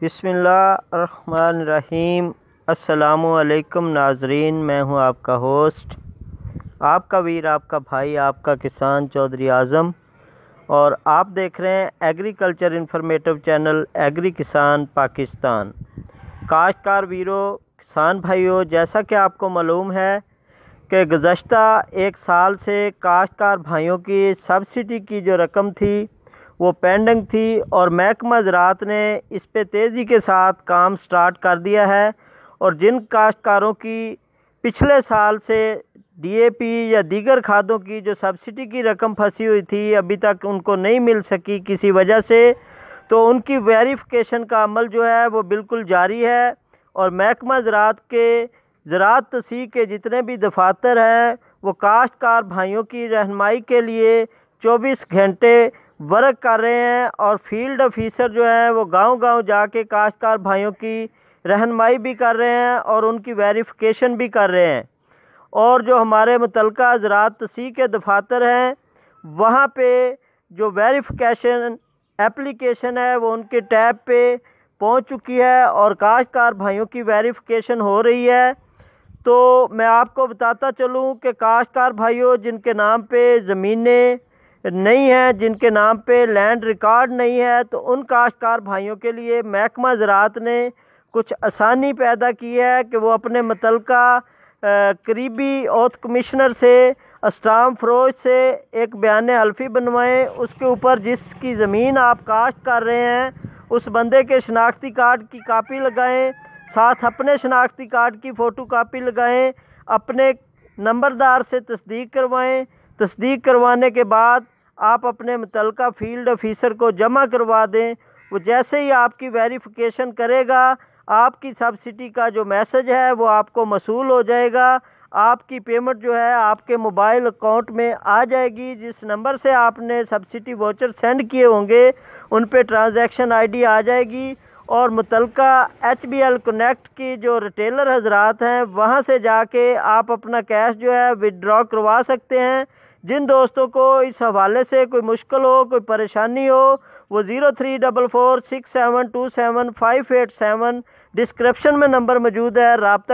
بسم اللہ الرحمن الرحیم۔ السلام علیکم ناظرین، میں ہوں آپ کا ہوسٹ، آپ کا ویر، آپ کا بھائی، آپ کا کسان چودھری اعظم، اور آپ دیکھ رہے ہیں ایگریکلچر انفارمیٹو چینل ایگری کسان پاکستان۔ کاشتکار ویرو، کسان بھائیو، جیسا کہ آپ کو معلوم ہے کہ گزشتہ ایک سال سے کاشتکار بھائیوں کی سبسڈی کی جو رقم تھی وہ پینڈنگ تھی، اور محکمہ زراعت نے اس پہ تیزی کے ساتھ کام سٹارٹ کر دیا ہے، اور جن کاشتکاروں کی پچھلے سال سے ڈی اے پی یا دیگر کھادوں کی جو سبسڈی کی رقم پھنسی ہوئی تھی ابھی تک ان کو نہیں مل سکی کسی وجہ سے، تو ان کی ویریفیکیشن کا عمل جو ہے وہ بالکل جاری ہے، اور محکمہ زراعت کے زراعت تصحیح کے جتنے بھی دفاتر ہیں وہ کاشتکار بھائیوں کی رہنمائی کے لیے 24 گھنٹے ورک کر رہے ہیں، اور فیلڈ آفیسر جو ہیں وہ گاؤں گاؤں جا کے کاشتکار بھائیوں کی رہنمائی بھی کر رہے ہیں اور ان کی ویریفیکیشن بھی کر رہے ہیں، اور جو ہمارے متعلقہ زراعت تصحیح کے دفاتر ہیں وہاں پہ جو ویریفیکیشن اپلیکیشن ہے وہ ان کے ٹیب پہ پہنچ چکی ہے اور کاشتکار بھائیوں کی ویریفیکیشن ہو رہی ہے۔ تو میں آپ کو بتاتا چلوں کہ کاشتکار بھائیوں جن کے نام پہ زمینیں نہیں ہیں، جن کے نام پہ لینڈ ریکارڈ نہیں ہے، تو ان کاشتکار بھائیوں کے لیے محکمہ زراعت نے کچھ آسانی پیدا کی ہے کہ وہ اپنے متعلقہ قریبی اوتھ کمشنر سے اسٹام فروش سے ایک بیان حلفی بنوائیں، اس کے اوپر جس کی زمین آپ کاشت کر رہے ہیں اس بندے کے شناختی کارڈ کی کاپی لگائیں، ساتھ اپنے شناختی کارڈ کی فوٹو کاپی لگائیں، اپنے نمبردار سے تصدیق کروائیں، تصدیق کروانے کے بعد آپ اپنے متعلقہ فیلڈ آفیسر کو جمع کروا دیں۔ وہ جیسے ہی آپ کی ویریفیکیشن کرے گا آپ کی سبسڈی کا جو میسج ہے وہ آپ کو موصول ہو جائے گا، آپ کی پیمنٹ جو ہے آپ کے موبائل اکاؤنٹ میں آ جائے گی۔ جس نمبر سے آپ نے سبسڈی واچر سینڈ کیے ہوں گے ان پہ ٹرانزیکشن آئی ڈی آ جائے گی، اور متعلقہ ایچ بی ایل کنیکٹ کی جو ریٹیلر حضرات ہیں وہاں سے جا کے آپ اپنا کیش جو ہے وڈرا کروا سکتے ہیں۔ جن دوستوں کو اس حوالے سے کوئی مشکل ہو، کوئی پریشانی ہو، وہ 034467275887 ڈسکرپشن میں نمبر موجود ہے، رابطہ